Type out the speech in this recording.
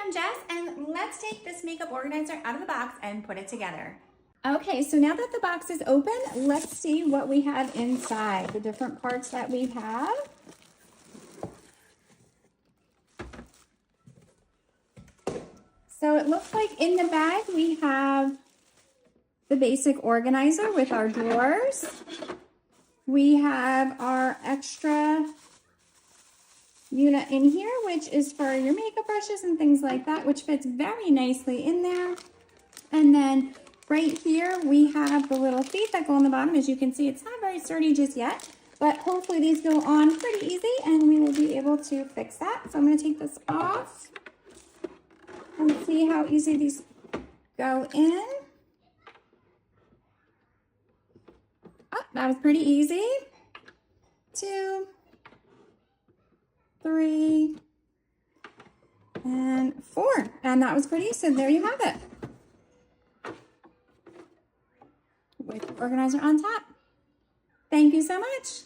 I'm Jess, and let's take this makeup organizer out of the box and put it together. Okay, so now that the box is open, let's see what we have inside, the different parts that we have. So it looks like in the bag we have the basic organizer with our drawers. We have our extra unit in here, which is for your makeup brushes and things like that, which fits very nicely in there. And then right here, we have the little feet that go on the bottom. As you can see, it's not very sturdy just yet, but hopefully these go on pretty easy and we will be able to fix that. So I'm gonna take this off and see how easy these go in. Oh, that was pretty easy. 2, 3, and 4. And that was pretty, so there you have it. With the organizer on top. Thank you so much.